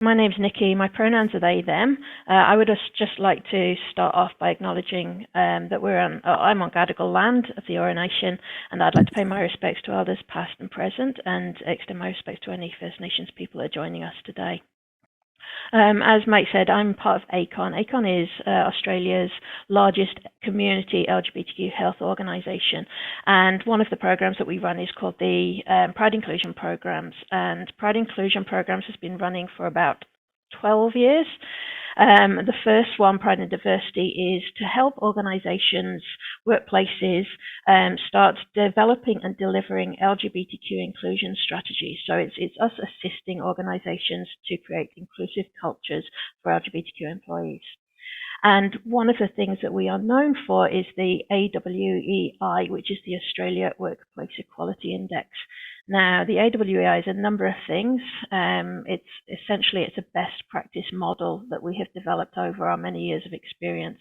My name's Nicki. My pronouns are they, them. I would just like to start off by acknowledging that I'm on Gadigal land of the Eora Nation, and I'd like to pay my respects to elders past and present, and extend my respects to any First Nations people that are joining us today. As Mike said, I'm part of ACON. ACON is Australia's largest community LGBTQ health organisation, and one of the programs that we run is called the Pride Inclusion Programs, and Pride Inclusion Programs has been running for about 12 years. The first one, Pride and Diversity, is to help organisations, workplaces start developing and delivering LGBTQ inclusion strategies. So it's us assisting organisations to create inclusive cultures for LGBTQ employees. And one of the things that we are known for is the AWEI, which is the Australia Workplace Equality Index. Now, the AWEI is a number of things. It's a best practice model that we have developed over our many years of experience.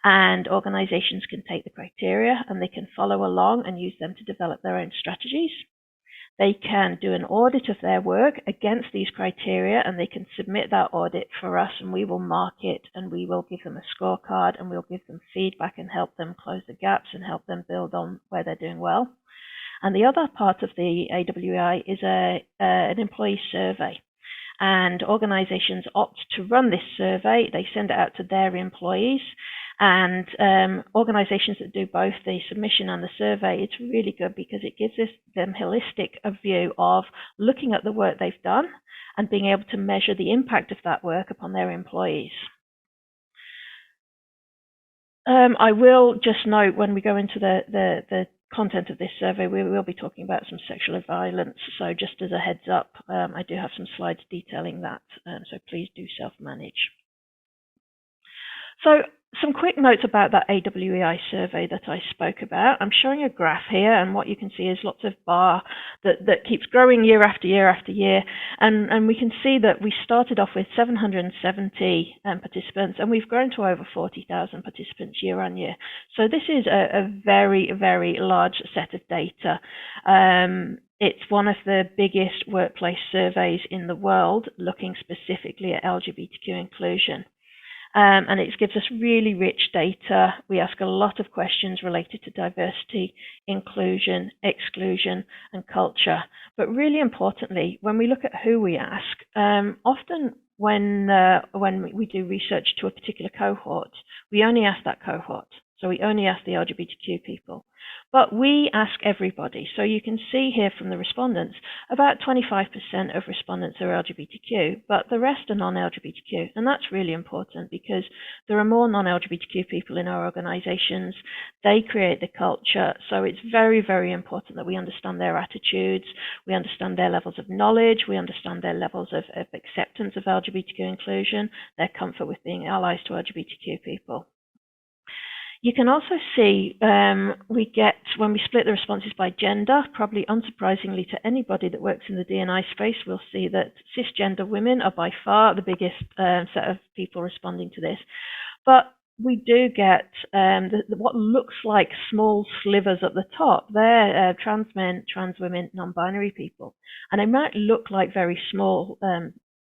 And organizations can take the criteria and they can follow along and use them to develop their own strategies. They can do an audit of their work against these criteria, and they can submit that audit for us, and we will mark it, and we will give them a scorecard, and we'll give them feedback and help them close the gaps and help them build on where they're doing well. And the other part of the AWEI is an employee survey. And organizations opt to run this survey. They send it out to their employees. And organizations that do both the submission and the survey, it's really good because it gives them holistic a view of looking at the work they've done and being able to measure the impact of that work upon their employees. I will just note when we go into the content of this survey, we will be talking about some sexual violence. So just as a heads up, I do have some slides detailing that. So please do self-manage. So some quick notes about that AWEI survey that I spoke about. I'm showing a graph here, and what you can see is lots of bar that keeps growing year after year after year. And we can see that we started off with 770 participants, and we've grown to over 40,000 participants year on year. So this is a very, very large set of data. It's one of the biggest workplace surveys in the world, looking specifically at LGBTQ inclusion. And it gives us really rich data. We ask a lot of questions related to diversity, inclusion, exclusion, and culture. But really importantly, when we look at who we ask, often when we do research to a particular cohort, we only ask that cohort. So we only ask the LGBTQ people. But we ask everybody. So you can see here from the respondents, about 25% of respondents are LGBTQ, but the rest are non-LGBTQ. And that's really important because there are more non-LGBTQ people in our organizations. They create the culture. So it's very, very important that we understand their attitudes, we understand their levels of knowledge, we understand their levels of acceptance of LGBTQ inclusion, their comfort with being allies to LGBTQ people. You can also see we get, when we split the responses by gender, probably unsurprisingly to anybody that works in the D&I space, we'll see that cisgender women are by far the biggest set of people responding to this. But we do get what looks like small slivers at the top. They're trans men, trans women, non-binary people. And they might look like very small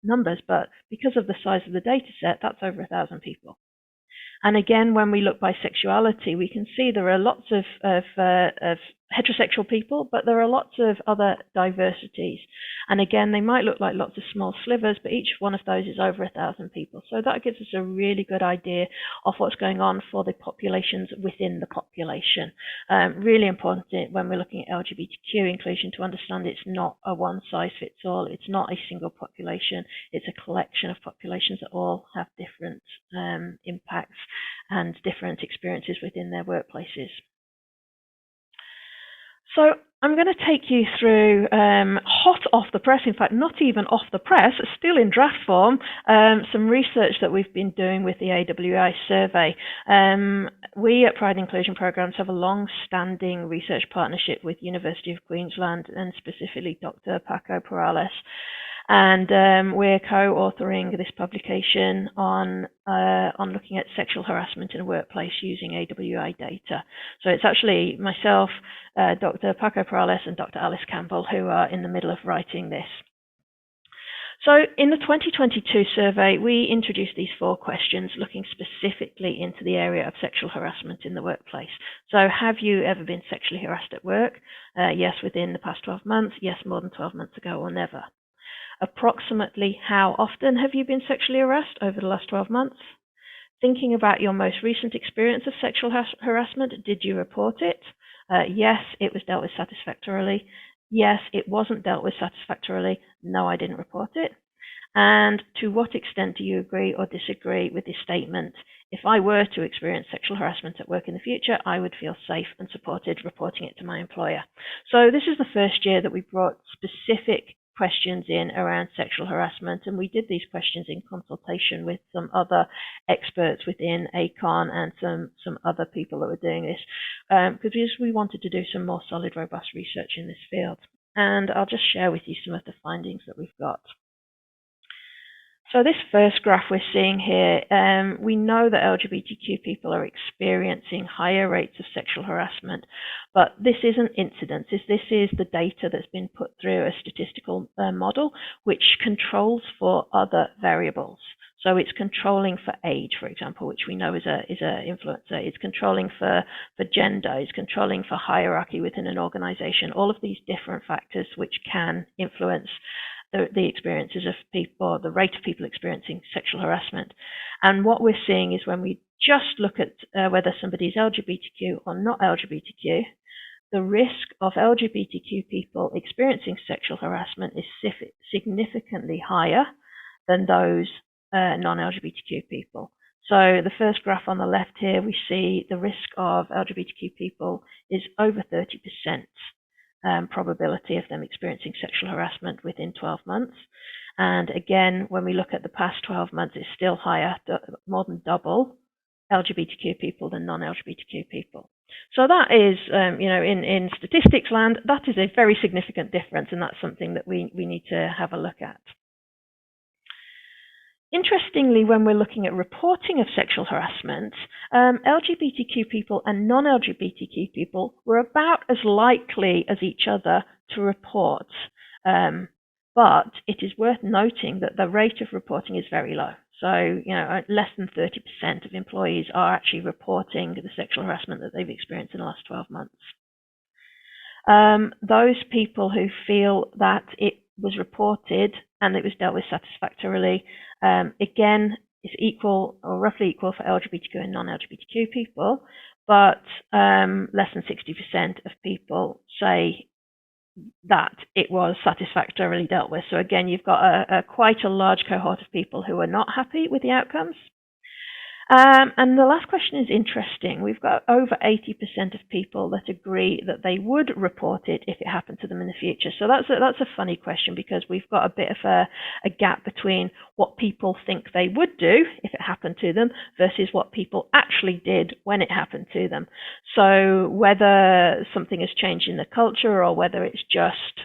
numbers, but because of the size of the data set, that's over 1,000 people. And again, when we look by sexuality, we can see there are lots of heterosexual people, but there are lots of other diversities. And again, they might look like lots of small slivers, but each one of those is over 1,000 people. So that gives us a really good idea of what's going on for the populations within the population. Really important when we're looking at LGBTQ inclusion to understand it's not a one-size-fits-all. It's not a single population. It's a collection of populations that all have different impacts and different experiences within their workplaces. So I'm going to take you through, hot off the press, in fact, not even off the press, still in draft form, some research that we've been doing with the AWEI survey. We at Pride Inclusion Programs have a long-standing research partnership with University of Queensland and specifically Dr. Paco Perales. And we're co-authoring this publication on looking at sexual harassment in a workplace using AWEI data. So it's actually myself, Dr. Paco Perales, and Dr. Alice Campbell who are in the middle of writing this. So in the 2022 survey, we introduced these 4 questions looking specifically into the area of sexual harassment in the workplace. So have you ever been sexually harassed at work? Yes, within the past 12 months. Yes, more than 12 months ago, or never. Approximately how often have you been sexually harassed over the last 12 months? Thinking about your most recent experience of sexual harassment, did you report it? Yes, it was dealt with satisfactorily. Yes, it wasn't dealt with satisfactorily. No, I didn't report it. And to what extent do you agree or disagree with this statement? If I were to experience sexual harassment at work in the future, I would feel safe and supported reporting it to my employer. So this is the first year that we brought specific questions in around sexual harassment, and we did these questions in consultation with some other experts within ACON and some other people that were doing this, because we wanted to do some more solid, robust research in this field. And I'll just share with you some of the findings that we've got. So this first graph we're seeing here, we know that LGBTQ people are experiencing higher rates of sexual harassment, but this isn't incidences. This is the data that's been put through a statistical model which controls for other variables. So it's controlling for age, for example, which we know is a influencer. It's controlling for gender. It's controlling for hierarchy within an organization. All of these different factors which can influence the experiences of people, the rate of people experiencing sexual harassment. And what we're seeing is when we just look at whether somebody is LGBTQ or not LGBTQ, the risk of LGBTQ people experiencing sexual harassment is significantly higher than those non-LGBTQ people. So the first graph on the left here, we see the risk of LGBTQ people is over 30%. Probability of them experiencing sexual harassment within 12 months. And again, when we look at the past 12 months, it's still higher, more than double LGBTQ people than non-LGBTQ people. So that is, in statistics land, that is a very significant difference, and that's something that we need to have a look at. Interestingly, when we're looking at reporting of sexual harassment, LGBTQ people and non-LGBTQ people were about as likely as each other to report. But it is worth noting that the rate of reporting is very low. So, less than 30% of employees are actually reporting the sexual harassment that they've experienced in the last 12 months. Those people who feel that it was reported and it was dealt with satisfactorily, again, is equal or roughly equal for LGBTQ and non-LGBTQ people, but less than 60% of people say that it was satisfactorily dealt with. So again, you've got quite a large cohort of people who are not happy with the outcomes. And the last question is interesting. We've got over 80% of people that agree that they would report it if it happened to them in the future. So that's a funny question, because we've got a bit of a gap between what people think they would do if it happened to them versus what people actually did when it happened to them. So whether something has changed in the culture or whether it's just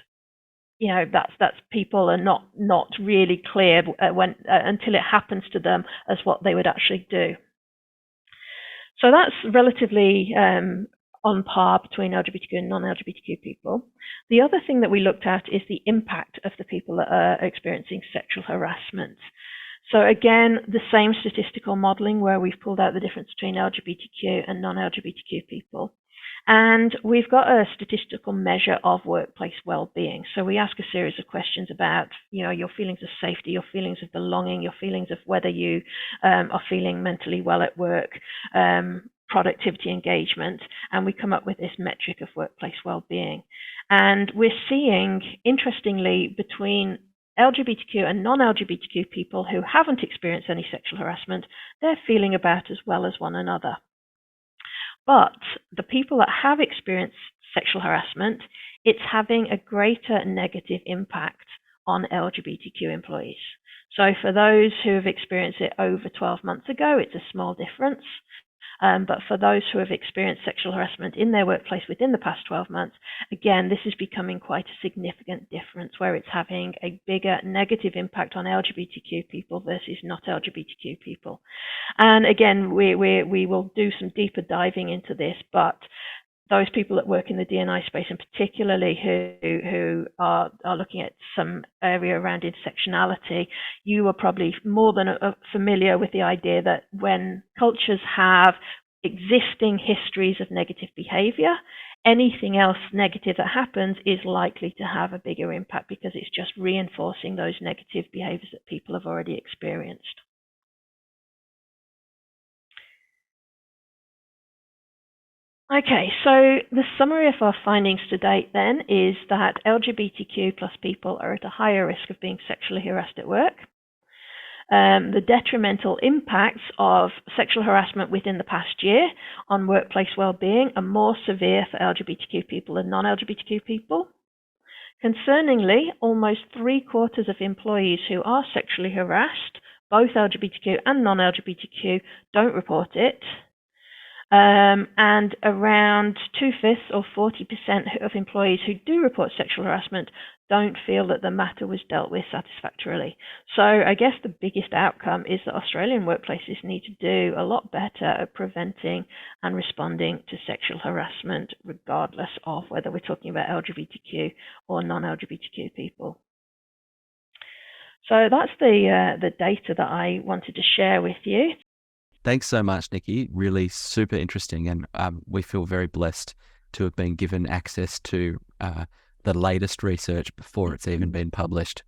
that's people are not really clear until it happens to them as what they would actually do. So that's relatively on par between LGBTQ and non-LGBTQ people. The other thing that we looked at is the impact of the people that are experiencing sexual harassment. So again, the same statistical modeling where we've pulled out the difference between LGBTQ and non-LGBTQ people. And we've got a statistical measure of workplace well-being. So we ask a series of questions about, your feelings of safety, your feelings of belonging, your feelings of whether you are feeling mentally well at work, productivity, engagement, and we come up with this metric of workplace well-being. And we're seeing, interestingly, between LGBTQ and non-LGBTQ people who haven't experienced any sexual harassment, they're feeling about as well as one another. But the people that have experienced sexual harassment, it's having a greater negative impact on LGBTQ employees. So for those who have experienced it over 12 months ago, it's a small difference. But for those who have experienced sexual harassment in their workplace within the past 12 months, again, this is becoming quite a significant difference where it's having a bigger negative impact on LGBTQ people versus not LGBTQ people. And again, we will do some deeper diving into this, but those people that work in the D&I space, and particularly who are looking at some area around intersectionality, you are probably more than familiar with the idea that when cultures have existing histories of negative behavior, anything else negative that happens is likely to have a bigger impact because it's just reinforcing those negative behaviors that people have already experienced. Okay, so the summary of our findings to date then is that LGBTQ plus people are at a higher risk of being sexually harassed at work. The detrimental impacts of sexual harassment within the past year on workplace well-being are more severe for LGBTQ people than non-LGBTQ people. Concerningly, almost 3/4 of employees who are sexually harassed, both LGBTQ and non-LGBTQ, don't report it. And around 2/5 or 40% of employees who do report sexual harassment don't feel that the matter was dealt with satisfactorily. So I guess the biggest outcome is that Australian workplaces need to do a lot better at preventing and responding to sexual harassment, regardless of whether we're talking about LGBTQ or non-LGBTQ people. So that's the data that I wanted to share with you. Thanks so much, Nicki. Really super interesting. And we feel very blessed to have been given access to the latest research before it's even been published.